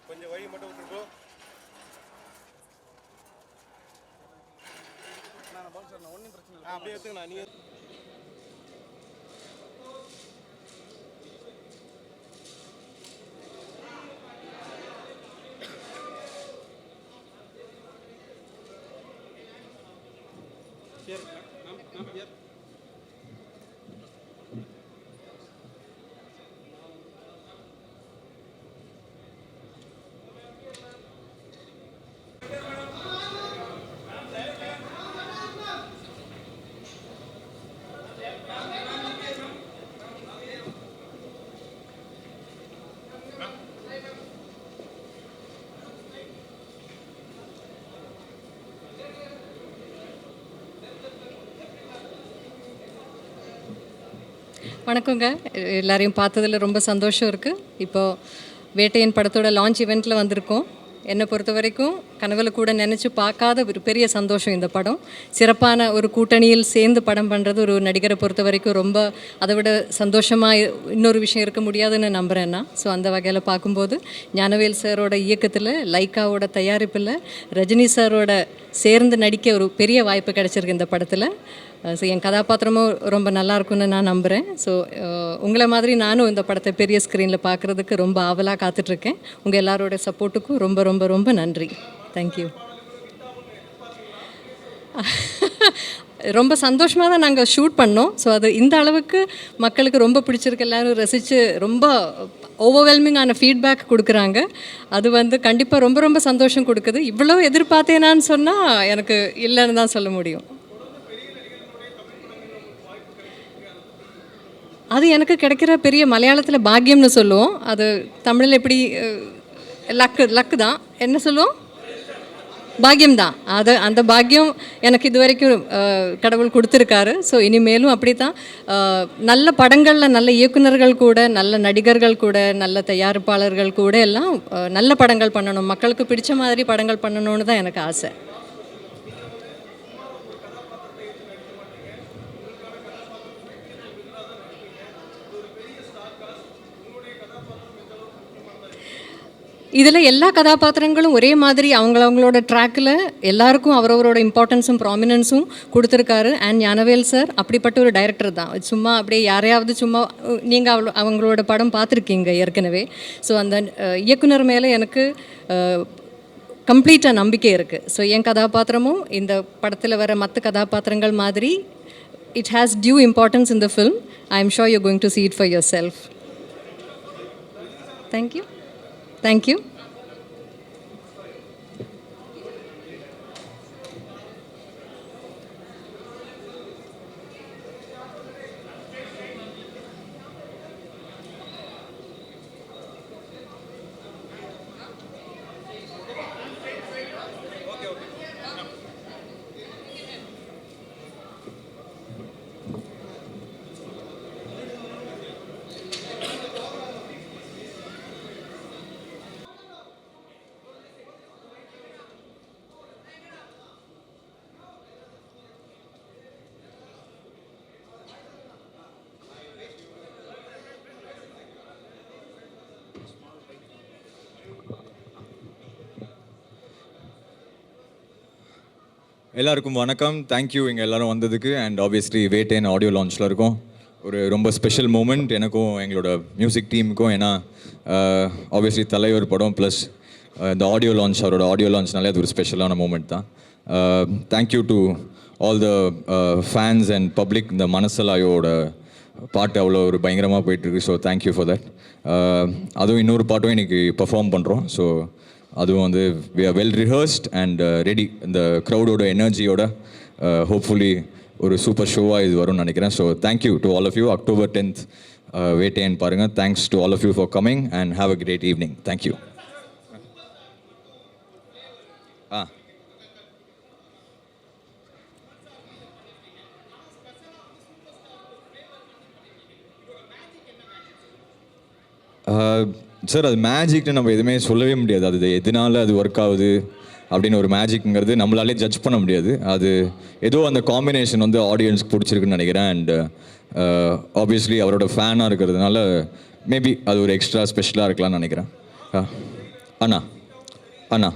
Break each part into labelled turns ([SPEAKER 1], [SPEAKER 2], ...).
[SPEAKER 1] கொஞ்சம் வழி மட்டும் விட்டுருக்கோம். ஒன்றும் பிரச்சனை இல்லை, அப்படியே எடுத்துக்கண்ணா. நீ
[SPEAKER 2] வணக்கங்க. எல்லாரையும் பார்த்ததில் ரொம்ப சந்தோஷம் இருக்குது. இப்போது வேட்டையன் படத்தோட லான்ச் ஈவெண்ட்டில் வந்திருக்கோம். என்னை பொறுத்த வரைக்கும் கனவுல கூட நினச்சி பார்க்காத ஒரு பெரிய சந்தோஷம் இந்த படம். சிறப்பான ஒரு கூட்டணியில் சேர்ந்து படம் பண்ணுறது ஒரு நடிகரை பொறுத்த வரைக்கும் ரொம்ப அதை விட சந்தோஷமாக இன்னொரு விஷயம் இருக்க முடியாதுன்னு நம்புகிறேன்னா. ஸோ அந்த வகையில் பார்க்கும்போது ஞானவேல் சாரோட இயக்கத்தில், லைக்காவோட தயாரிப்பில், ரஜினி சாரோட சேர்ந்து நடிக்க ஒரு பெரிய வாய்ப்பு கிடச்சிருக்கு இந்த படத்தில். ஸோ என் கதாபாத்திரமும் ரொம்ப நல்லா இருக்கும்னு நான் நம்புகிறேன். ஸோ உங்களை மாதிரி நானும் இந்த படத்தை பெரிய ஸ்க்ரீனில் பார்க்குறதுக்கு ரொம்ப ஆவலாக காத்துட்ருக்கேன். உங்கள் எல்லாரோட சப்போர்ட்டுக்கும் ரொம்ப ரொம்ப ரொம்ப நன்றி. தேங்க்யூ. ரொம்ப சந்தோஷமாக தான் நாங்கள் ஷூட் பண்ணோம். ஸோ அது இந்த அளவுக்கு மக்களுக்கு ரொம்ப பிடிச்சிருக்கு, எல்லோரும் ரசித்து ரொம்ப ஓவர்வெல்மிங்கான ஃபீட்பேக் கொடுக்குறாங்க. அது வந்து கண்டிப்பாக ரொம்ப ரொம்ப சந்தோஷம் கொடுக்குது. இவ்வளோ எதிர்பார்த்தேனான்னு சொன்னால் எனக்கு இல்லைன்னு தான் சொல்ல முடியும். அது எனக்கு கிடைக்கிற பெரிய மலையாளத்தில் பாக்கியம்னு சொல்லுவோம். அது தமிழில் எப்படி லக்கு தான் என்ன சொல்லுவோம், பாக்கியம்தான். அது அந்த பாக்கியம் எனக்கு இது வரைக்கும் கடவுள் கொடுத்துருக்காரு. ஸோ இனிமேலும் அப்படி தான் நல்ல படங்களில் நல்ல இயக்குநர்கள் கூட, நல்ல நடிகர்கள் கூட, நல்ல தயாரிப்பாளர்கள் கூட எல்லாம் நல்ல படங்கள் பண்ணணும், மக்களுக்கு பிடிச்ச மாதிரி படங்கள் பண்ணணும்னு தான் எனக்கு ஆசை. இதில் எல்லா கதாபாத்திரங்களும் ஒரே மாதிரி அவங்களோட ட்ராக்கில் எல்லாருக்கும் அவரவரோட இம்பார்ட்டன்ஸும் ப்ராமினன்ஸும் கொடுத்துருக்காரு. அண்ட் ஞானவேல் சார் அப்படிப்பட்ட ஒரு டைரக்டர் தான். சும்மா அப்படியே யாரையாவது சும்மா நீங்கள் அவங்களோட படம் பார்த்துருக்கீங்க ஏற்கனவே. ஸோ அந்த இயக்குனர் மேலே எனக்கு கம்ப்ளீட்டாக நம்பிக்கை இருக்குது. ஸோ என் கதாபாத்திரமும் இந்த படத்தில் வர மற்ற கதாபாத்திரங்கள் மாதிரி it has due importance in the film. I am sure you going to see it for yourself. Thank you. Thank you.
[SPEAKER 3] எல்லாருக்கும் வணக்கம். தேங்க்யூ இங்கே எல்லோரும் வந்ததுக்கு. அண்ட் ஆப்வியஸ்லி வேட்டையன் ஆடியோ லான்ச்சில் இருக்கும். ஒரு ரொம்ப ஸ்பெஷல் மூமெண்ட் எனக்கும் எங்களோட மியூசிக் டீமுக்கும். ஏன்னா ஆப்வியஸ்லி தலைவர் படம் ப்ளஸ் இந்த ஆடியோ லான்ச், அவரோட ஆடியோ லான்ச்னாலே அது ஒரு ஸ்பெஷலான மூமெண்ட் தான். Thank you to all the fans and public. இந்த மனசலாயோட பாட்டு அவ்வளோ ஒரு பயங்கரமாக போயிட்டுருக்கு. So thank you for that. அதுவும் இன்னொரு பாட்டும் இன்றைக்கி பர்ஃபார்ம் பண்ணுறோம். ஸோ அதுவும் வந்து we are well rehearsed and ready. இந்த க்ரௌடோட எனர்ஜியோட ஹோப்ஃபுல்லி ஒரு சூப்பர் ஷோவாக இது வரும்னு நினைக்கிறேன். So thank you to all of you. October 10th Vettaiyan பாருங்கள். Thanks to all of you for coming and have a great evening. Thank you. Sir, அது மேஜிக்னு நம்ம எதுவுமே சொல்லவே முடியாது. அது எதனால அது ஒர்க் ஆகுது அப்படின்னு ஒரு மேஜிக்ங்கிறது நம்மளாலே ஜட்ஜ் பண்ண முடியாது. அது ஏதோ அந்த காம்பினேஷன் வந்து ஆடியன்ஸ்க்கு பிடிச்சிருக்குன்னு நினைக்கிறேன். அண்ட் ஆப்வியஸ்லி அவரோட ஃபேனாக இருக்கிறதுனால மேபி அது ஒரு எக்ஸ்ட்ரா ஸ்பெஷலாக இருக்கலாம்னு நினைக்கிறேன். அண்ணா அண்ணா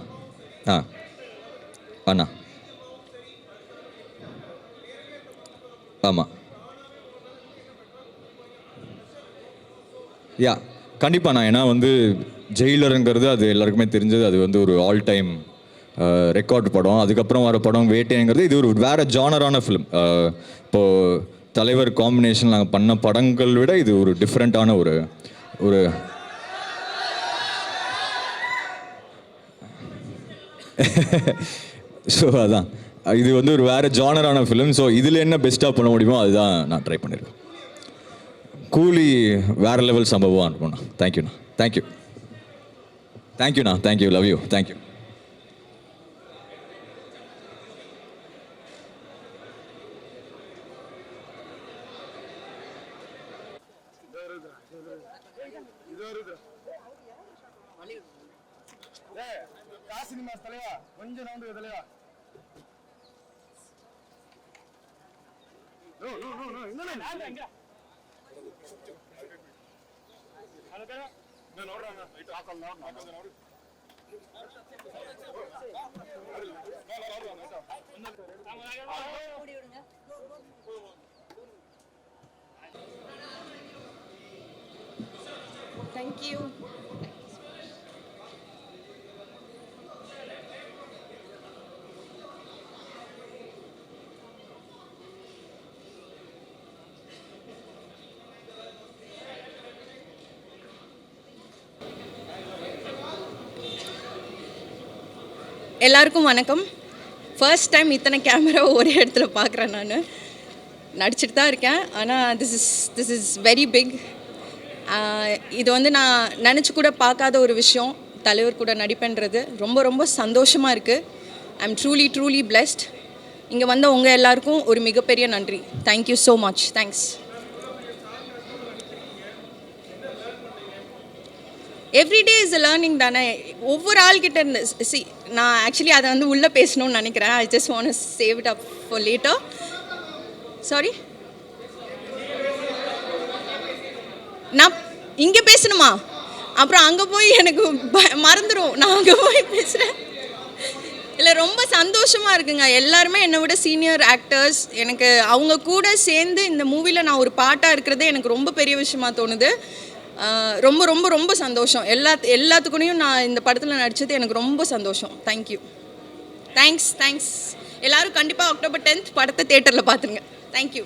[SPEAKER 3] அண்ணா ஆமாம். யா, கண்டிப்பாக நான். ஏன்னா வந்து ஜெயிலருங்கிறது அது எல்லாருக்குமே தெரிஞ்சது. அது வந்து ஒரு ஆல் டைம் ரெக்கார்ட் படம். அதுக்கப்புறம் வர படம் வேட்டைங்கிறது இது ஒரு வேறு ஜானரான ஃபிலிம். இப்போது தலைவர் காம்பினேஷன் நாங்கள் பண்ண படங்கள் விட இது ஒரு டிஃப்ரெண்ட்டான ஒரு ஒரு ஸோ அதான் இது வந்து ஒரு வேறு ஜானரான ஃபிலிம். ஸோ இதில் என்ன பெஸ்ட்டாக பண்ண முடியுமோ அதுதான் நான் ட்ரை பண்ணியிருக்கேன். கூலி வேறு லெவல் சம்பவம் அனுப்புண்ணா. தேங்க்யூண்ணா. தேங்க்யூ. தேங்க்யூண்ணா. Thank you. Love you. Thank you.
[SPEAKER 1] Cinemas தலைவா கொஞ்சம் நவுண்டு தலைவா.
[SPEAKER 4] Thank you. எல்லாருக்கும் வணக்கம். ஃபர்ஸ்ட் டைம் இத்தனை கேமரா ஒரே இடத்துல பார்க்குறேன். நான் நடிச்சிட்டு தான் இருக்கேன். ஆனால் திஸ் இஸ் வெரி பிக். இது வந்து நான் நினச்சி கூட பார்க்காத ஒரு விஷயம். தலைவர் கூட நடிப்பேன்றது ரொம்ப ரொம்ப சந்தோஷமாக இருக்குது. I am truly blessed. இங்கே வந்த உங்கள் எல்லாருக்கும் ஒரு மிகப்பெரிய நன்றி. Thank you so much. Thanks. Everyday is a learning தானே. ஒவ்வொரு ஆள்கிட்ட இருந்து நான் ஆக்சுவலி அதை வந்து உள்ளே பேசணும்னு நினைக்கிறேன். I just want to save it up for later. Sorry, நான் இங்கே பேசணுமா? அப்புறம் அங்கே போய் எனக்கு மறந்துடும். நான் அங்கே போய் பேசுகிறேன். இல்லை, ரொம்ப சந்தோஷமாக இருக்குங்க. எல்லாருமே என்னை விட சீனியர் ஆக்டர்ஸ். எனக்கு அவங்க கூட சேர்ந்து இந்த மூவியில் நான் ஒரு பாட்டாக இருக்கிறதே எனக்கு ரொம்ப பெரிய விஷயமா தோணுது. ரொம்ப ரொம்ப ரொம்ப சந்தோஷம். எல்லாத்துக்கூடையும் நான் இந்த படத்தில் நடித்தது எனக்கு ரொம்ப சந்தோஷம். தேங்க்யூ. தேங்க்ஸ். எல்லோரும் கண்டிப்பாக October 10th படத்தை தேட்டரில் பார்த்துருங்க. தேங்க்யூ.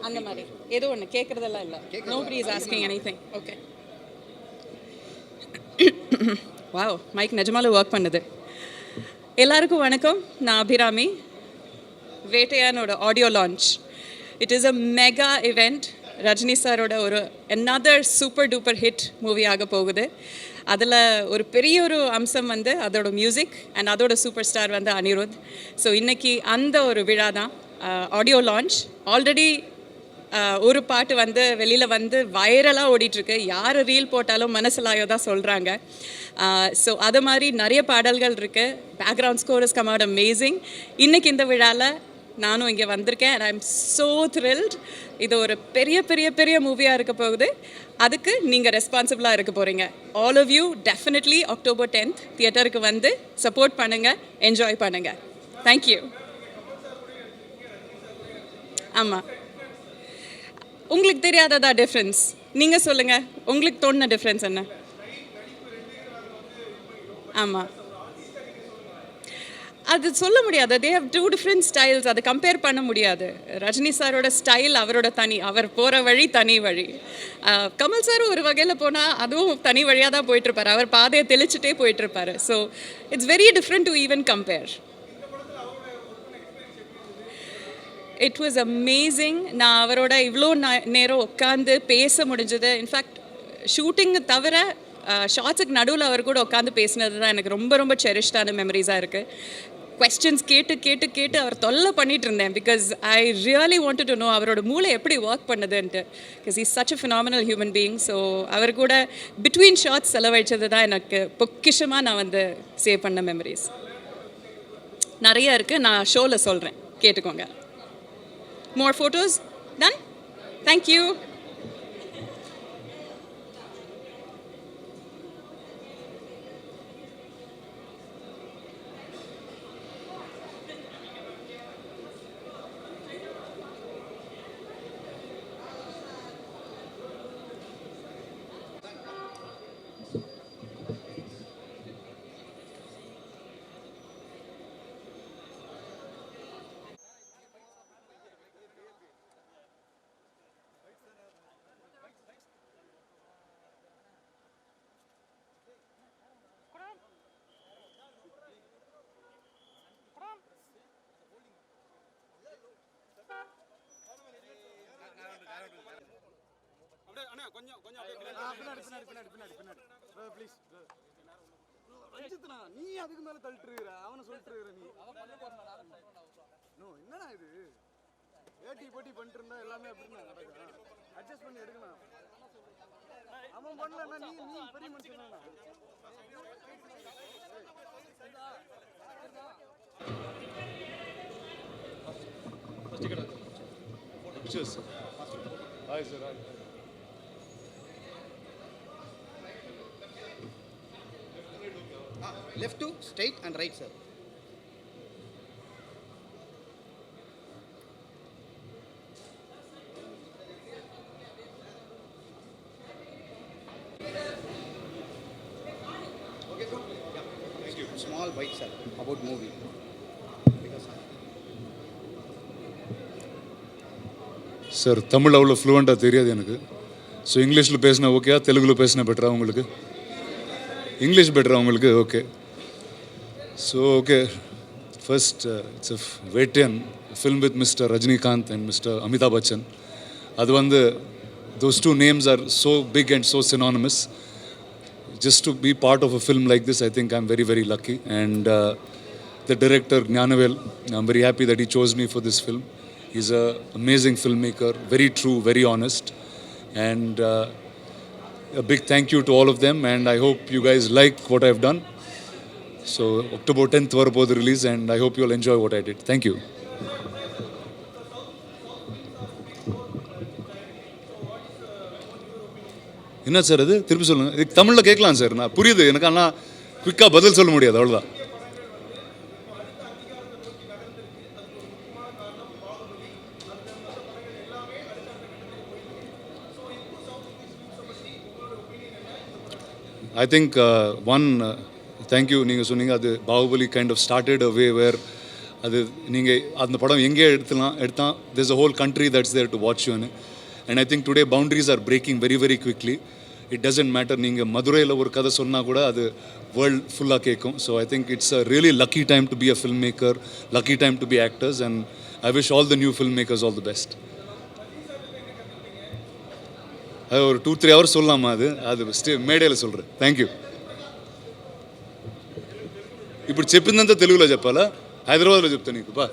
[SPEAKER 5] அந்த மாதிரி ஏதோ ஒன்று கேட்குறதெல்லாம் இல்லை. Nobody is asking anything. Okay. Wow, mike நிஜமாலும் ஒர்க் பண்ணுது. எல்லாருக்கும் வணக்கம். நான் அபிராமி. வேட்டையானோட audio launch. It is a mega event. Rajini சாரோட ஒரு another super duper hit movie ஆக போகுது. அதில் ஒரு பெரிய ஒரு அம்சம் வந்து அதோட மியூசிக் அண்ட் அதோட சூப்பர் ஸ்டார் வந்து அனிருத். ஸோ இன்றைக்கி அந்த ஒரு விழா தான், ஆடியோ லான்ச். ஆல்ரெடி ஒரு பாட்டு வந்து வெளியில் வந்து வைரலாக ஓடிட்டுருக்கு. யார் ரீல் போட்டாலும் மனசிலாயோ தான் சொல்கிறாங்க. ஸோ அது மாதிரி நிறைய பாடல்கள் இருக்குது. Background score is come out amazing. இன்றைக்கி இந்த விழாவில் நானும் இங்கே வந்திருக்கேன். And I am so thrilled. இது ஒரு பெரிய பெரிய பெரிய மூவியாக இருக்க போகுது. அதுக்கு நீங்கள் ரெஸ்பான்சிபிளாக இருக்க போகிறீங்க. All of you definitely October 10th தியேட்டருக்கு வந்து சப்போர்ட் பண்ணுங்கள், என்ஜாய் பண்ணுங்கள். தேங்க்யூ. ஆமாம், உங்களுக்கு தெரியாததா டிஃப்ரென்ஸ்? நீங்கள் சொல்லுங்கள், உங்களுக்கு தோணுன டிஃப்ரென்ஸ் என்ன? ஆமாம், அது சொல்ல முடியாது. They have two different styles. அதை கம்பேர் பண்ண முடியாது. ரஜினி சாரோட ஸ்டைல் அவரோட தனி, அவர் போகிற வழி தனி வழி. கமல் சாரும் ஒரு வகையில் போனால் அதுவும் தனி வழியாக தான் போயிட்டுருப்பார். அவர் பாதையை தெளிச்சுட்டே போயிட்டுருப்பார். So it's very different to even compare. It was amazing. நான் அவரோட இவ்வளோ நேரம் உட்காந்து பேச முடிஞ்சது. இன்ஃபேக்ட் ஷூட்டிங்கு தவிர ஷார்ட்ஸுக்கு நடுவில் அவர் கூட உட்காந்து பேசினது தான் எனக்கு ரொம்ப ரொம்ப செரிஷ்டான மெமரிஸாக இருக்குது. கொஸ்டின்ஸ் கேட்டு கேட்டு கேட்டு அவர் தொல்லை பண்ணிகிட்டு இருந்தேன். Because I really wanted to know அவரோட மூளை எப்படி ஒர்க் பண்ணுதுன்ட்டு. Because is such a phenomenal human being. So அவர் கூட பிட்வீன் ஷார்ட்ஸ் செலவழிச்சது தான் எனக்கு பொக்கிஷமாக நான் வந்து சேவ் பண்ண மெமரிஸ் நிறைய இருக்குது. நான் ஷோவில் சொல்கிறேன், கேட்டுக்கோங்க. மோர் ஃபோட்டோஸ் டன். தேங்க்யூ.
[SPEAKER 1] நீ அதுக்கு மேல தள்ளிட்டு அவனை சொல்லிட்டு நீ என்னடா இது ஏட்டி போட்டி பண்ணிட்டு இருந்தா எல்லாமே அப்படின்னா நடக்கும். அட்ஜஸ்ட் பண்ணி எடுக்கணும். அவன் பண்ணலன்னா நீ பெரிய மனுஷன். Hi sir.
[SPEAKER 6] Left to straight and right, sir. Okay, sir. Yeah. Thank you. Small bite, sir, about movie.
[SPEAKER 7] Sir, Tamil அவ்வளோ ஃப்ளூவெண்ட்டாக தெரியாது எனக்கு. ஸோ இங்கிலீஷில் பேசினா ஓகேயா, தெலுங்கில் பேசினா பெட்டரா உங்களுக்கு? இங்கிலீஷ் பெட்டரா உங்களுக்கு? Okay. So okay, first it's a Vettaiyan film with mister Rajinikanth and mister Amitabh Bachchan. அது வந்து those two names are so big and so synonymous. Just to be part of a film like this, I think I'm very, very lucky. And the director, Gnanavel, I'm very happy that he chose me for this film. He's an amazing filmmaker, very true, very honest. And a big thank you to all of them. And I hope you guys like what I've done. So October 10th varapodhu release, and I hope you'll enjoy what I did. Thank you. என்ன sir அது? திருப்பி சொல்லுங்கள். இது தமிழில் கேட்கலாம் sir, நான் புரியுது எனக்கு, ஆனால் குவிக்காக பதில் சொல்ல முடியாது, அவ்வளோதான். I think one, thank you, நீங்கள் சொன்னீங்க அது Baahubali kind of started a way where அது நீங்கள் அந்த படம் எங்கே எடுத்தால் there's a whole country that's there to watch you. And I think today boundaries are breaking very, very quickly. It doesn't matter நீங்கள் மதுரையில் ஒரு கதை சொன்னால் கூட அது வேர்ல்ட் ஃபுல்லாக கேட்கும். So I think it's a really lucky time to be a film maker, lucky time to be actors, and I wish all the new film makers all the best. அது ஒரு 2-3 ஹவர்ஸ் சொல்லலாமா? அது మేడేలో சொல்கிறேன். Thank you. ఇప్పుడు చెప్పిందంతా తెలుగులో చెప్పాలా? హైదరాబాద్లో చెప్తా నీకు బా.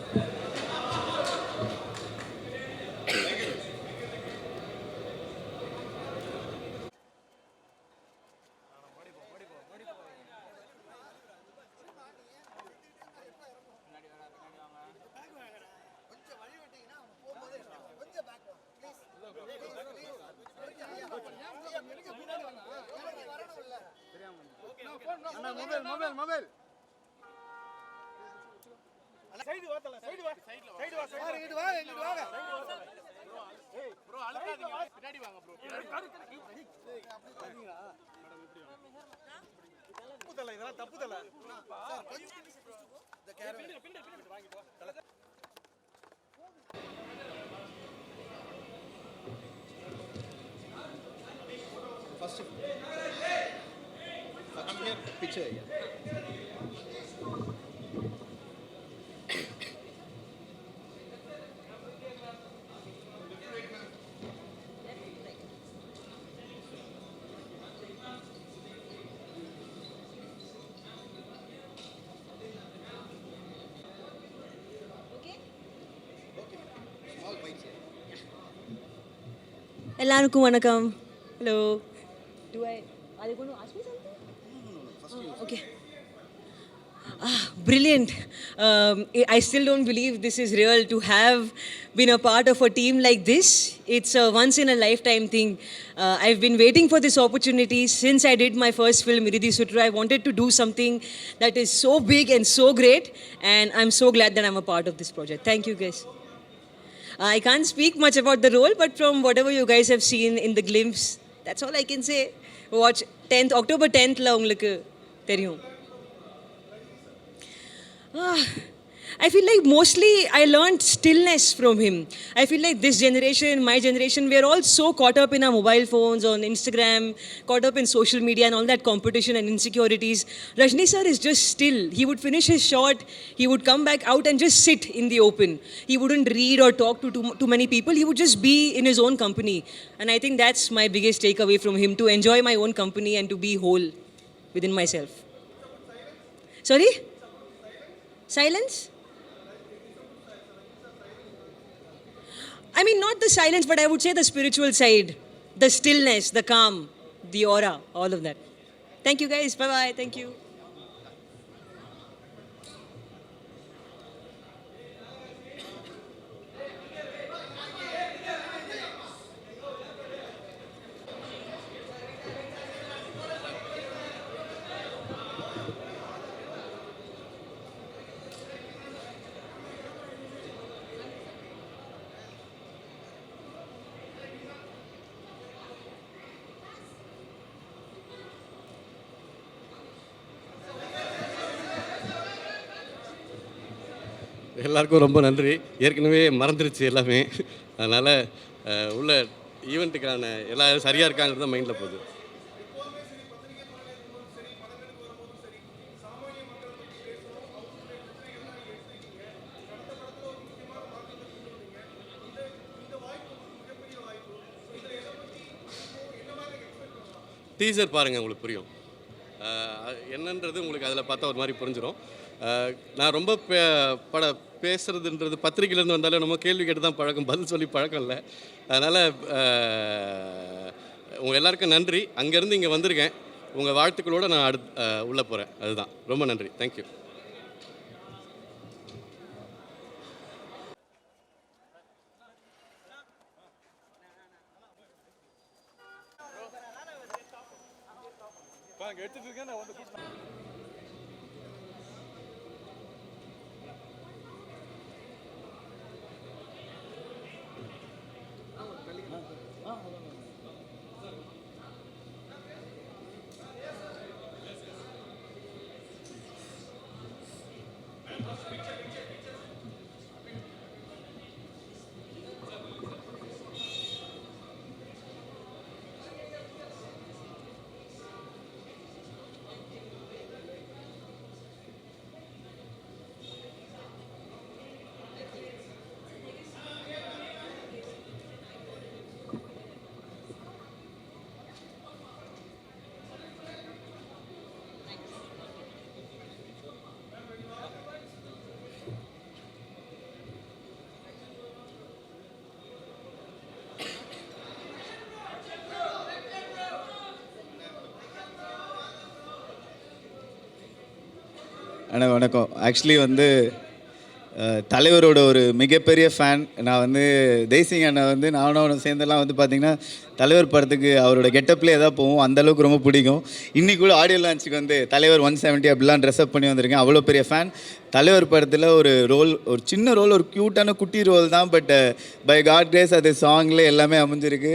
[SPEAKER 1] மொபைல் தப்புதல
[SPEAKER 6] First, come here, picture.
[SPEAKER 8] எல்லாருக்கும் வணக்கம். Hello. Are they going to ask me something? Okay. Brilliant. I still don't believe this is real to have been a part of a team like this. It's a once in a lifetime thing. I've been waiting for this opportunity since I did my first film, Iridhi Sutru. I wanted to do something that is so big and so great, and I'm so glad that I'm a part of this project. Thank you guys. I can't speak much about the role, but from whatever you guys have seen in the glimpse, that's all I can say. Watch October 10th la ungalku theriyum. I feel like mostly I learned stillness from him. I feel like this generation, my generation, we are all so caught up in our mobile phones, on Instagram, caught up in social media and all that competition and insecurities. Rajni sir is just still. He would finish his shot, he would come back out and just sit in the open. He wouldn't read or talk to too many people. He would just be in his own company. And I think that's my biggest takeaway from him, to enjoy my own company and to be whole within myself. Sorry? Silence? I mean, not the silence, but I would say the spiritual side, the stillness, the calm, the aura, all of that. Thank you guys. Bye-bye. Thank you.
[SPEAKER 9] எல்லாருக்கும் ரொம்ப நன்றி. ஏற்கனவே மறந்துருச்சு எல்லாமே. அதனால் உள்ள ஈவெண்ட்டுக்கான எல்லாம் சரியாக இருக்காங்கிறது தான் மைண்டில் போகுது. டீசர் பாருங்கள், உங்களுக்கு புரியும். என்னன்றது உங்களுக்கு அதில் பார்த்தா ஒரு மாதிரி புரிஞ்சிடும். நான் ரொம்ப பேசுகிறதுன்றது பத்திரிக்கையிலேருந்து வந்தாலும் நம்ம கேள்வி கேட்டு தான் பழக்கம், பதில் சொல்லி பழக்கம் இல்லை. அதனால் உங்கள் எல்லாருக்கும் நன்றி. அங்கேருந்து இங்கே வந்திருக்கேன். உங்கள் வாழ்த்துக்களோடு நான் உள்ளே போகிறேன். அதுதான். ரொம்ப நன்றி. தேங்க்யூ.
[SPEAKER 1] எடுத்துட்டு இருக்கேன் நான் வந்து
[SPEAKER 6] Picture.
[SPEAKER 10] அண்ணா வணக்கம். ஆக்சுவலி வந்து தலைவரோட ஒரு மிகப்பெரிய ஃபேன். நான் வந்து தேசிங் அண்ணா வந்து நானும் அவனும் சேர்ந்தெல்லாம் வந்து பார்த்திங்கன்னா தலைவர் படத்துக்கு அவரோட கெட்டப்லேயே எதாவது போவோம். அந்தளவுக்கு ரொம்ப பிடிக்கும். இன்றைக்கி கூட ஆடியோ லான்ச்சுக்கு வந்து தலைவர் 170 அப்படிலாம் ட்ரெஸ்அப் பண்ணி வந்திருக்கேன். அவ்வளோ பெரிய ஃபேன். தலைவர் படத்தில் ஒரு ரோல், ஒரு சின்ன ரோல், ஒரு க்யூட்டான குட்டி ரோல் தான். பட் பை காட் கிரேஸ் அது சாங்கில் எல்லாமே அமைஞ்சிருக்கு.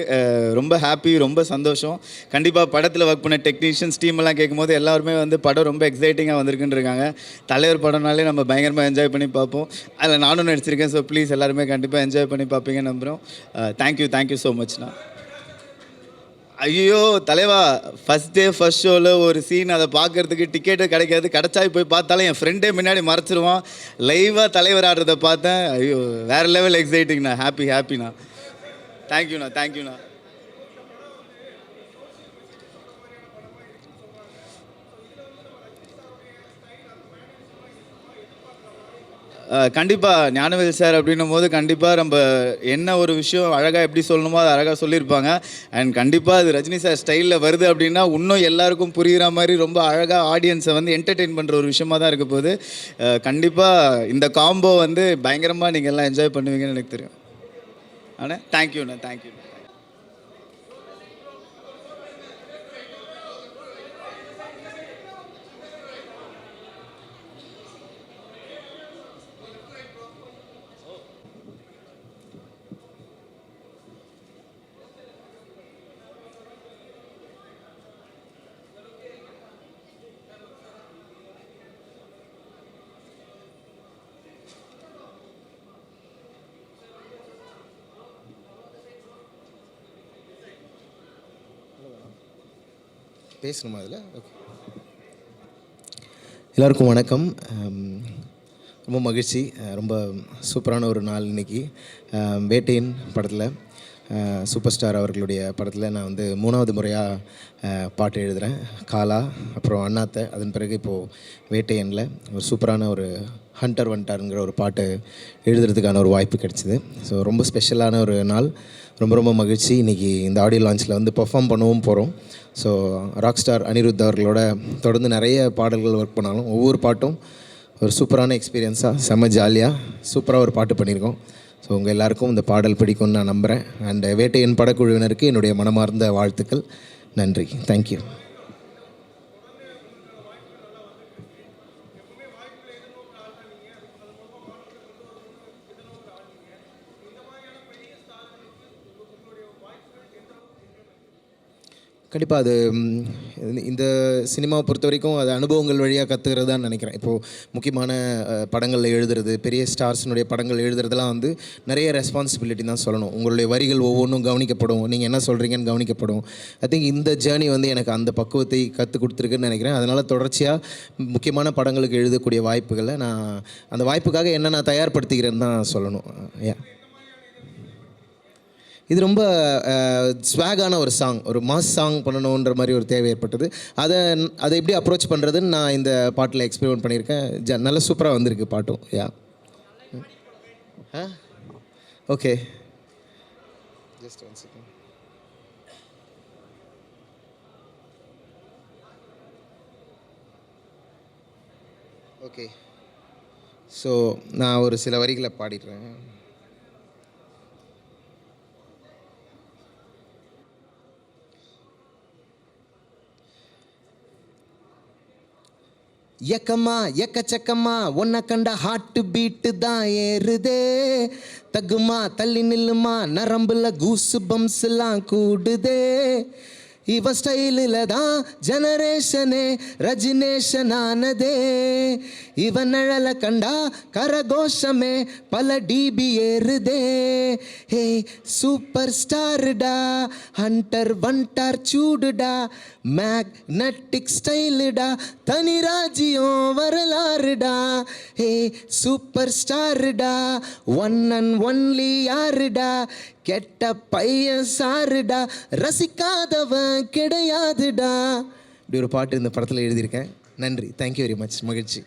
[SPEAKER 10] ரொம்ப ஹாப்பி, ரொம்ப சந்தோஷம். கண்டிப்பாக படத்தில் ஒர்க் பண்ண டெக்னீஷியன்ஸ் டீமெல்லாம் கேட்கும்போது எல்லாருமே வந்து படம் ரொம்ப எக்ஸைட்டிங்காக வந்திருக்குன்னு இருக்காங்க. தலைவர் படம்னாலே நம்ம பயங்கரமாக என்ஜாய் பண்ணி பார்ப்போம். அதில் நானும் நடிச்சிருக்கேன். ஸோ ப்ளீஸ் எல்லாருமே கண்டிப்பாக என்ஜாய் பண்ணி பார்ப்பீங்கன்னு நம்புகிறோம். தேங்க்யூ ஸோ மச்ண்ணா. ஐயோ தலைவா, ஃபஸ்ட் டே ஃபஸ்ட் ஷோவில் ஒரு சீன், அதை பார்க்குறதுக்கு டிக்கெட்டு கிடைக்காது. கிடச்சாய் போய் பார்த்தாலும் என் ஃப்ரெண்டே முன்னாடி மறைச்சிருவான். லைவாக தலைவர் ஆடுறதை பார்த்தேன். ஐயோ வேறு லெவல் எக்ஸைட்டிங்ண்ணா. ஹாப்பிண்ணா. தேங்க்யூண்ணா. கண்டிப்பாக ஞானவேல் சார் அப்படின்னும் போது கண்டிப்பாக நம்ம என்ன ஒரு விஷயம் அழகாக எப்படி சொல்லணுமோ அதை அழகாக சொல்லியிருப்பாங்க. அண்ட் கண்டிப்பாக அது ரஜினி சார் ஸ்டைலில் வருது அப்படின்னா இன்னும் எல்லாருக்கும் புரிகிற மாதிரி ரொம்ப அழகாக ஆடியன்ஸை வந்து என்டர்டெயின் பண்ணுற ஒரு விஷயமாக தான் இருக்க போகுது. கண்டிப்பாக இந்த காம்போ வந்து பயங்கரமாக நீங்கள் எல்லாம் என்ஜாய் பண்ணுவீங்கன்னு எனக்கு தெரியும். ஆனால் தேங்க்யூ.
[SPEAKER 11] பேசணுமா அதில்? ஓகே. எல்லாருக்கும் வணக்கம். ரொம்ப மகிழ்ச்சி. ரொம்ப சூப்பரான ஒரு நாள் இன்றைக்கி. வேட்டையின் படத்தில் சூப்பர் ஸ்டார் அவர்களுடைய படத்தில் நான் வந்து 3வது முறையாக பாட்டு எழுதுகிறேன். காலா, அப்புறம் அண்ணாத்தை, அதன் பிறகு இப்போது வேட்டையனில் ஒரு சூப்பரான ஒரு ஹண்டர் வந்துட்டாருங்கிற ஒரு பாட்டு எழுதுறதுக்கான ஒரு வாய்ப்பு கிடச்சிது. ஸோ ரொம்ப ஸ்பெஷலான ஒரு நாள். ரொம்ப மகிழ்ச்சி. இன்றைக்கி இந்த ஆடியோ லான்ச்சில் வந்து பெர்ஃபார்ம் பண்ணவும் போகிறோம். ஸோ ராக் ஸ்டார் அனிருத் அவர்களோட தொடர்ந்து நிறைய பாடல்கள் ஒர்க் பண்ணாலும் ஒவ்வொரு பாட்டும் ஒரு சூப்பரான எக்ஸ்பீரியன்ஸாக, செம்ம ஜாலியாக சூப்பராக ஒரு பாட்டு பண்ணியிருக்கோம். ஸோ உங்கள் எல்லாருக்கும் இந்த பாடல் பிடிக்கும்னு நான் நம்புகிறேன். அண்ட் வேட்டையின் படக்குழுவினருக்கு என்னுடைய மனமார்ந்த வாழ்த்துக்கள். நன்றி. தேங்க்யூ. கண்டிப்பாக அது இந்த சினிமாவை பொறுத்த வரைக்கும் அது அனுபவங்கள் வழியாக கற்றுக்கிறது தான் நினைக்கிறேன். இப்போது முக்கியமான படங்களில் எழுதுறது, பெரிய ஸ்டார்ஸினுடைய படங்கள் எழுதுறதுலாம் வந்து நிறைய ரெஸ்பான்சிபிலிட்டி தான் சொல்லணும். உங்களுடைய வரிகள் ஒவ்வொன்றும் கவனிக்கப்படும், நீங்கள் என்ன சொல்கிறீங்கன்னு கவனிக்கப்படும். ஐ திங்க் இந்த ஜேர்னி வந்து எனக்கு அந்த பக்குவத்தை கற்றுக் கொடுத்துருக்குன்னு நினைக்கிறேன். அதனால் தொடர்ச்சியாக முக்கியமான படங்களுக்கு எழுதக்கூடிய வாய்ப்புகளை நான் அந்த வாய்ப்புக்காக என்ன நான் தயார்படுத்திக்கிறேன்னு தான் சொல்லணும். இது ரொம்ப ஸ்வாகான ஒரு சாங், ஒரு மாஸ் சாங் பண்ணணுன்ற மாதிரி ஒரு தேவை ஏற்பட்டது. அதை எப்படி அப்ரோச் பண்ணுறதுன்னு நான் இந்த பாட்டில் எக்ஸ்பெரிமெண்ட் பண்ணியிருக்கேன். நல்லா சூப்பராக வந்திருக்கு பாட்டும். Okay, just one second. Okay, so நான் ஒரு சில வரிகளை பாடிடுறேன். எக்கம்மா எக்கச்சக்கம்மா உன்னை கண்ட ஹார்ட் பீட்டு தான் ஏறுதே. தகுமா தள்ளி நில்லுமா நரம்புல கூசு பம்ஸ்லாம் கூடுதே. இவ ஸ்டைலில் தான் ஜெனரேஷனே ரஜினேஷன் ஆனதே. இவன் நிழலை கண்டா கரகோஷமே பல டிபி ஏறுதே. ஹே சூப்பர் ஸ்டாருடா, ஹண்டர் வண்டார் சூடுடா, மேக்னட்டிக் ஸ்டைலுடா, தனி ராஜ்யம் வரலாறுடா. ஹே சூப்பர் ஸ்டாருடா, ஒன் அண்ட் ஒன்லி யாருடா, கெட்ட பையன் சாருடா, ரசிக்காதவன் கிடையாதுடா. இப்படி ஒரு பாட்டு இந்த படத்தில் எழுதியிருக்கேன். நன்றி, தேங்க்யூ வெரி மச். மகிழ்ச்சி.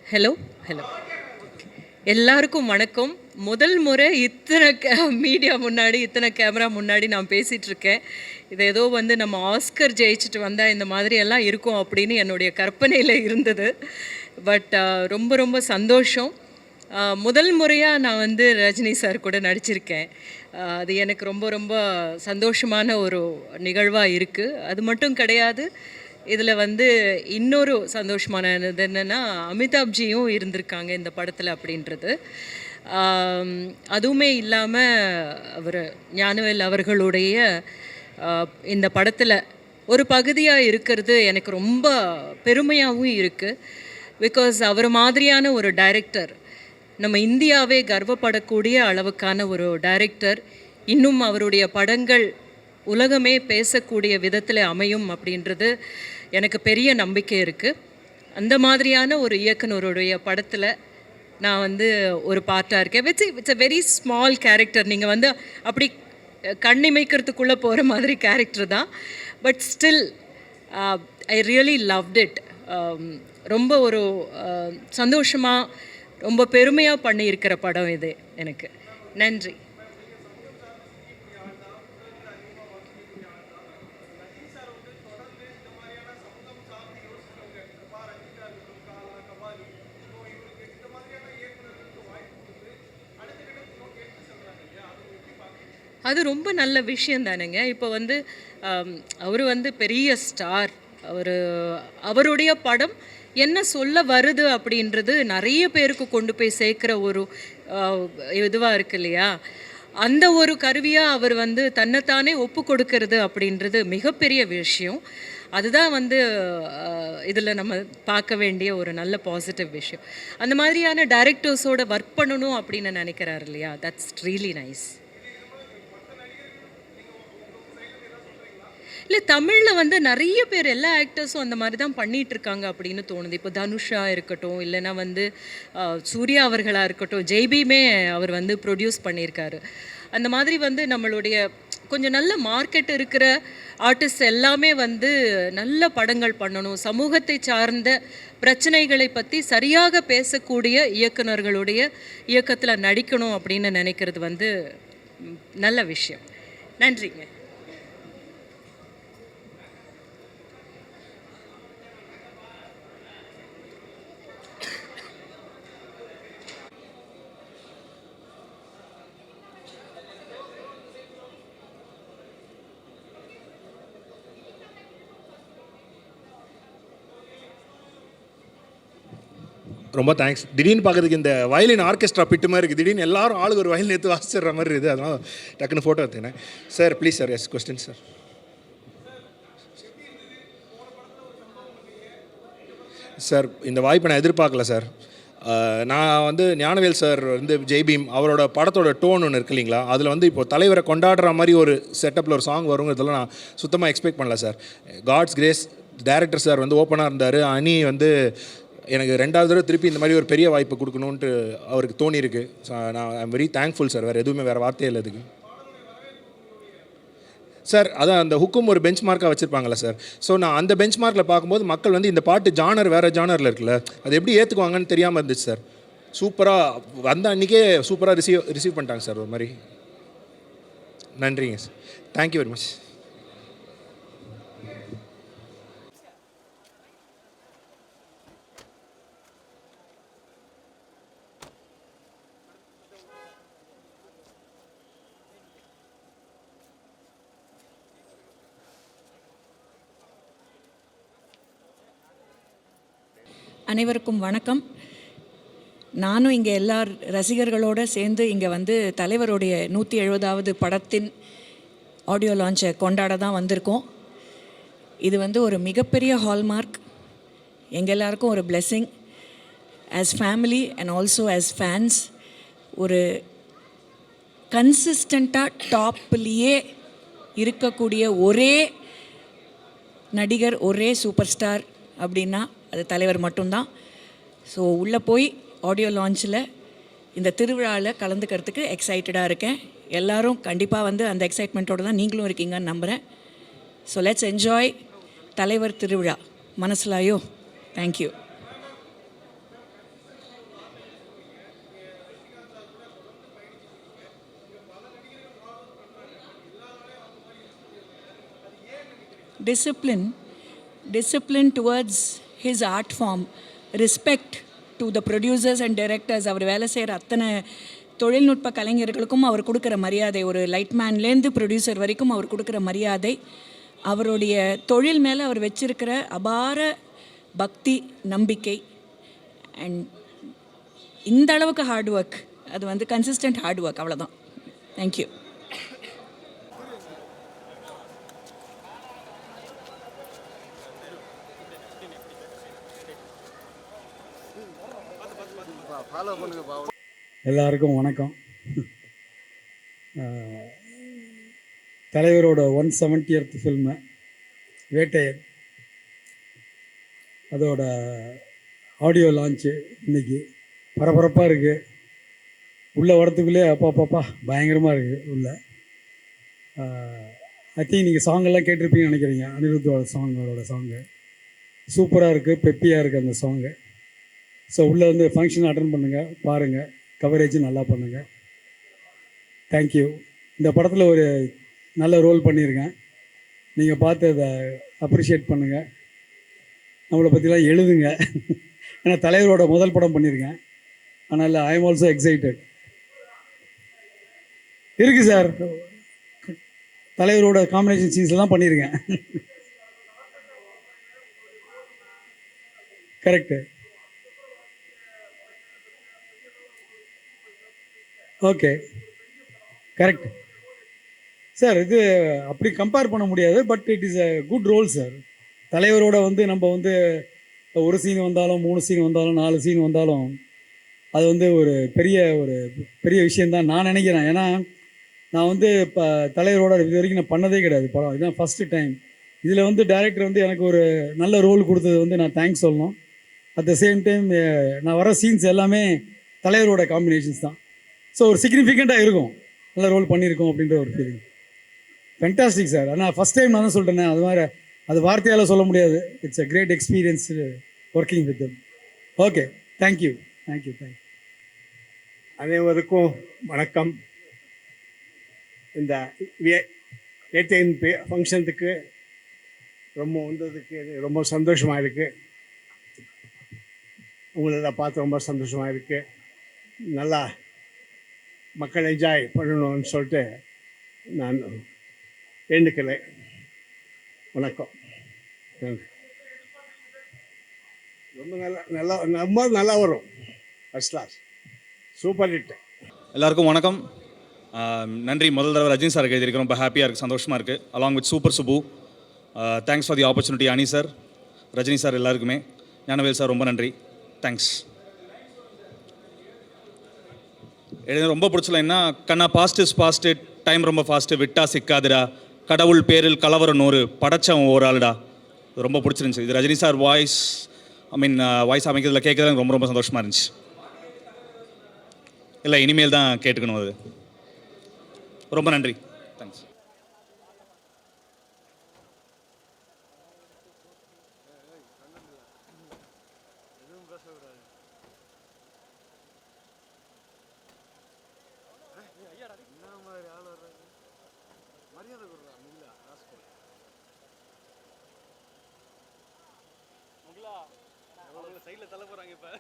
[SPEAKER 12] ஹலோ ஹலோ எல்லாருக்கும் வணக்கம். முதல் முறை இத்தனை மீடியா முன்னாடி இத்தனை கேமரா முன்னாடி நான் பேசிகிட்டு இருக்கேன். இது ஏதோ வந்து நம்ம ஆஸ்கர் ஜெயிச்சுட்டு வந்தால் இந்த மாதிரி எல்லாம் இருக்கும் அப்படின்னு என்னுடைய கற்பனையில் இருந்தது. பட் ரொம்ப ரொம்ப சந்தோஷம். முதல் முறையாக நான் வந்து ரஜினி சார் கூட நடிச்சிருக்கேன். அது எனக்கு ரொம்ப ரொம்ப சந்தோஷமான ஒரு நிகழ்வாக இருக்குது. அது மட்டும் கிடையாது, இதில் வந்து இன்னொரு சந்தோஷமானது என்னென்னா அமிதாப்ஜியும் இருந்திருக்காங்க இந்த படத்தில் அப்படின்றது. அதுவுமே இல்லாமல் அவர் ஞானவேல் அவர்களுடைய இந்த படத்தில் ஒரு பகுதியாக இருக்கிறது எனக்கு ரொம்ப பெருமையாகவும் இருக்குது. பிகாஸ் அவர் மாதிரியான ஒரு டைரக்டர், நம்ம இந்தியாவே கர்வப்படக்கூடிய அளவுக்கான ஒரு டைரக்டர், இன்னும் அவருடைய படங்கள் உலகமே பேசக்கூடிய விதத்தில் அமையும் அப்படின்றது எனக்கு பெரிய நம்பிக்கை இருக்குது. அந்த மாதிரியான ஒரு இயக்குனருடைய படத்தில் நான் வந்து ஒரு பார்ட்டாக இருக்கேன். It's a very small character. நீங்கள் வந்து அப்படி கண்ணிமைக்கிறதுக்குள்ளே போகிற மாதிரி கேரக்டர் தான். But still I really loved it. ரொம்ப ஒரு சந்தோஷமாக ரொம்ப பெருமையாக பண்ணியிருக்கிற படம் இது எனக்கு. நன்றி. அது ரொம்ப நல்ல விஷயம் தானுங்க. இப்போ வந்து அவர் வந்து பெரிய ஸ்டார். அவருடைய படம் என்ன சொல்ல வருது அப்படின்றது நிறைய பேருக்கு கொண்டு போய் சேர்க்குற ஒரு இதுவாக இருக்கு இல்லையா? அந்த ஒரு கருவியாக அவர் வந்து தன்னைத்தானே ஒப்பு கொடுக்கறது அப்படின்றது மிகப்பெரிய விஷயம். அதுதான் வந்து இதில் நம்ம பார்க்க வேண்டிய ஒரு நல்ல பாசிட்டிவ் விஷயம். அந்த மாதிரியான டைரக்டர்ஸோட ஒர்க் பண்ணணும் அப்படின்னு நினைக்கிறார் இல்லையா? That's really nice. இல்லை, தமிழில் வந்து நிறைய பேர் எல்லா ஆக்டர்ஸும் அந்த மாதிரி தான் பண்ணிகிட்ருக்காங்க அப்படின்னு தோணுது. இப்போ தனுஷா இருக்கட்டும், இல்லைனா வந்து சூர்யா அவர்களாக இருக்கட்டும், ஜெய்பீமே அவர் வந்து ப்ரொடியூஸ் பண்ணியிருக்காரு. அந்த மாதிரி வந்து நம்மளுடைய கொஞ்சம் நல்ல மார்க்கெட் இருக்கிற ஆர்டிஸ்ட் எல்லாமே வந்து நல்ல படங்கள் பண்ணணும், சமூகத்தை சார்ந்த பிரச்சனைகளை பற்றி சரியாக பேசக்கூடிய இயக்குனர்களுடைய இயக்கத்தில் நடிக்கணும் அப்படின்னு நினைக்கிறது வந்து நல்ல விஷயம். நன்றிங்க.
[SPEAKER 13] ரொம்ப தேங்க்ஸ். திடீர்னு பார்க்குறதுக்கு இந்த வயலின் ஆர்கெஸ்ட்ரா பிட்டு மாதிரி இருக்குது. திடீர்னு எல்லாரும் ஆளுக்கு ஒரு வயலின் எடுத்து வாசிச்சிடுற மாதிரி இருக்குது. அதனால் டக்குன்னு ஃபோட்டோ எடுத்துக்கினேன். Sir please sir, yes question sir. Sir இந்த வாய்ப்பை நான் எதிர்பார்க்கல சார். நான் வந்து ஞானவேல் சார் வந்து ஜெய்பீம் அவரோட படத்தோட டோன் ஒன்று இருக்கு இல்லைங்களா, அதில் வந்து இப்போ தலைவரை கொண்டாடுற மாதிரி ஒரு செட்டப்பில் ஒரு சாங் வருங்கிறதெல்லாம் நான் சுத்தமாக எக்ஸ்பெக்ட் பண்ணல sir. God's grace, director sir வந்து ஓப்பனாக இருந்தார். அனி வந்து எனக்கு 2வது தடவை திருப்பி இந்த மாதிரி ஒரு பெரிய வாய்ப்பு கொடுக்கணுன்ட்டு அவருக்கு தோணியிருக்கு. ஸோ நான் I am very thankful sir. வேறு எதுவுமே வேறு வார்த்தையே இல்லை அதுக்கு சார். அதான் அந்த ஹுக்கும் ஒரு பெஞ்ச் மார்க்காக வச்சுருப்பாங்களே சார். ஸோ நான் அந்த பெஞ்ச் மார்க்கில் பார்க்கும்போது மக்கள் வந்து இந்த பாட்டு ஜானர் வேறு ஜானரில் இருக்குல்ல, அது எப்படி ஏற்றுக்குவாங்கன்னு தெரியாமல் இருந்துச்சு சார். சூப்பராக வந்த அன்றைக்கே சூப்பராக ரிசீவ் பண்ணிட்டாங்க சார் ஒரு மாதிரி. நன்றிங்க சார். Thank you very much.
[SPEAKER 14] அனைவருக்கும் வணக்கம். நானும் இங்கே எல்லா ரசிகர்களோடு சேர்ந்து இங்கே வந்து தலைவருடைய 170வது படத்தின் ஆடியோ லான்ச்சை கொண்டாட தான் வந்திருக்கோம். இது வந்து ஒரு மிகப்பெரிய ஹால்மார்க், எங்கள் எல்லாருக்கும் ஒரு blessing. As family and also as fans, ஒரு கன்சிஸ்டண்ட்டாக டாப்லேயே இருக்கக்கூடிய ஒரே நடிகர், ஒரே சூப்பர் ஸ்டார் அப்படின்னா அது தலைவர் மட்டும்தான். ஸோ உள்ளே போய் ஆடியோ லான்ச்சில் இந்த திருவிழாவில் கலந்துக்கிறதுக்கு எக்ஸைட்டடாக இருக்கேன். எல்லோரும் கண்டிப்பாக வந்து அந்த எக்ஸைட்மெண்ட்டோடு தான் நீங்களும் இருக்கீங்கன்னு நம்புகிறேன். ஸோ லெட்ஸ் என்ஜாய் தலைவர் திருவிழா. மனசுலாயோ. Thank you. Discipline towards his art form, respect to the producers and directors. அவர் வேலை செய்கிற அத்தனை தொழில்நுட்ப கலைஞர்களுக்கும் அவர் கொடுக்குற மரியாதை, ஒரு லைட்மேன்லேருந்து ப்ரொடியூசர் வரைக்கும் அவர் கொடுக்குற மரியாதை, அவருடைய தொழில் மேலே அவர் வச்சிருக்கிற அபார பக்தி, நம்பிக்கை, அண்ட் இந்த அளவுக்கு ஹார்ட் ஒர்க், அது வந்து கன்சிஸ்டன்ட் ஹார்ட் ஒர்க், அவ்வளோதான். தேங்க்யூ.
[SPEAKER 15] எல்லாருக்கும் வணக்கம். தலைவரோட 170th ஃபில்மு வேட்டையன், அதோட ஆடியோ லான்ச்சு இன்றைக்கி பரபரப்பாக இருக்குது. உள்ளே வரத்துக்குள்ளே அப்பா பயங்கரமாக இருக்குது உள்ளே. ஐ திங்க் நீங்கள் சாங்கெல்லாம் கேட்டிருப்பீங்கன்னு நினைக்கிறீங்க. அனிருத்தோட அவரோட சாங்கு சூப்பராக இருக்குது, பெப்பியாக இருக்குது அந்த சாங்கு. ஸோ உள்ளே வந்து ஃபங்க்ஷன் அட்டன் பண்ணுங்கள், பாருங்கள், கவரேஜும் நல்லா பண்ணுங்கள். தேங்க்யூ. இந்த படத்தில் ஒரு நல்ல ரோல் பண்ணியிருக்கேன். நீங்கள் பார்த்து அதை அப்ரிஷியேட் பண்ணுங்கள், நம்மளை பற்றிலாம் எழுதுங்க. ஏன்னா தலைவரோட முதல் படம் பண்ணியிருக்கேன், அதனால் ஐ எம் ஆல்சோ எக்ஸைட்டட். இருக்குது சார், தலைவரோட காம்பினேஷன் சீன்ஸ்லாம் பண்ணியிருக்கேன். கரெக்டு. Okay, correct sir. இது அப்படி கம்பேர் பண்ண முடியாது, but it is a good role sir. தலைவரோட வந்து நம்ம வந்து ஒரு சீன் வந்தாலும், 3 சீன் வந்தாலும், 4 சீன் வந்தாலும் அது வந்து ஒரு பெரிய விஷயந்தான் நான் நினைக்கிறேன். ஏன்னா நான் வந்து இப்போ தலைவரோட இது வரைக்கும் நான் பண்ணதே கிடையாது படம், இதுதான் ஃபஸ்ட்டு டைம். இதில் வந்து டைரக்டர் வந்து எனக்கு ஒரு நல்ல ரோல் கொடுத்தது வந்து நான் தேங்க்ஸ் சொல்லணும். அட் த சேம் டைம் நான் வர சீன்ஸ் எல்லாமே தலைவரோட காம்பினேஷன்ஸ் தான். ஸோ ஒரு சிக்னிஃபிகண்ட்டாக இருக்கும், நல்ல ரோல் பண்ணியிருக்கோம் அப்படின்ற ஒரு ஃபீலிங். Fantastic sir. ஆனால் ஃபஸ்ட் டைம் நான் தான் சொல்கிறேன், அது மாதிரி அது வார்த்தையால் சொல்ல முடியாது. It's a great experience working with them. Okay, thank you.
[SPEAKER 16] அனைவருக்கும் வணக்கம். இந்த வேட்டையின் ஃபங்க்ஷனுக்கு வந்ததுக்கு ரொம்ப சந்தோஷமாக இருக்குது. உங்களை பார்த்து ரொம்ப சந்தோஷமாக இருக்குது. நல்லா மக்கள் என்ஜாய் பண்ணணும்னு சொல்லிட்டு நான் வேண்டுக்கிறேன். வணக்கம். ரொம்ப நல்லா வரும். First class, super hit.
[SPEAKER 17] எல்லாருக்கும் வணக்கம். நன்றி. முதல் தடவை ரஜினி சார் எழுதியிருக்கேன், ரொம்ப ஹாப்பியாக இருக்குது, சந்தோஷமாக இருக்குது. Along with super Subbu. Thanks for the opportunity அனி சார், ரஜினி சார், எல்லாருக்குமே. ஞானவேல் சார் ரொம்ப நன்றி, தேங்க்ஸ். எனக்கு ரொம்ப பிடிச்சலைன்னா, கண்ணா பாஸ்ட் இஸ் பாஸ்ட்டு, டைம் ரொம்ப ஃபாஸ்ட்டு, விட்டா சிக்காதுடா, கடவுள் பேரில் கலவரம் 100, படைச்சவன் ஒரு ஆளுடா. ரொம்ப பிடிச்சிருந்துச்சி. இது ரஜினி சார் வாய்ஸ் வாய்ஸ் அமைக்கிறதுல கேட்குறது ரொம்ப ரொம்ப சந்தோஷமாக இருந்துச்சு. இல்லை, இனிமேல் தான் கேட்டுக்கணும். அது ரொம்ப நன்றி, தேங்க்ஸ்.
[SPEAKER 9] சைடில் தள்ள போகிறாங்க இப்போ.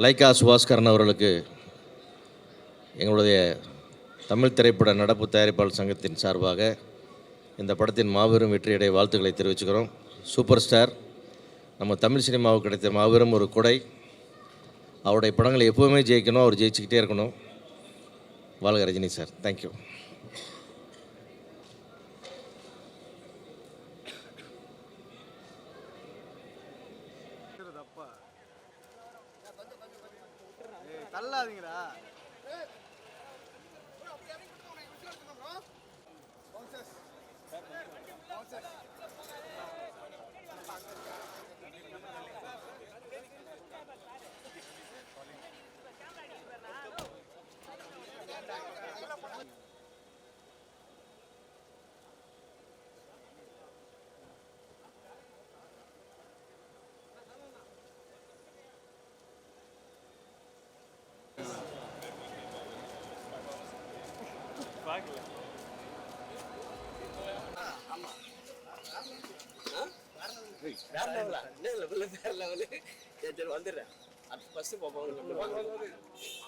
[SPEAKER 18] லைக்கா சுபாஸ்கரன் அவர்களுக்கு எங்களுடைய தமிழ் திரைப்பட நடப்பு தயாரிப்பாளர் சங்கத்தின் சார்பாக இந்த படத்தின் மாபெரும் வெற்றியடைய வாழ்த்துக்களை தெரிவிச்சுக்கிறோம். சூப்பர் ஸ்டார், நம்ம தமிழ் சினிமாவுக்கு கிடைத்த மாபெரும் ஒரு கொடை. அவருடைய படங்களை எப்போவுமே ஜெயிக்கணும், அவர் ஜெயிச்சுக்கிட்டே இருக்கணும். வாழ்க ரஜினி சார். தேங்க்யூ.
[SPEAKER 1] தள்ளாதீங்கடா.
[SPEAKER 6] வேற லெவலு வந்துடுறேன். அது ஃபஸ்ட்டு பார்ப்போம்.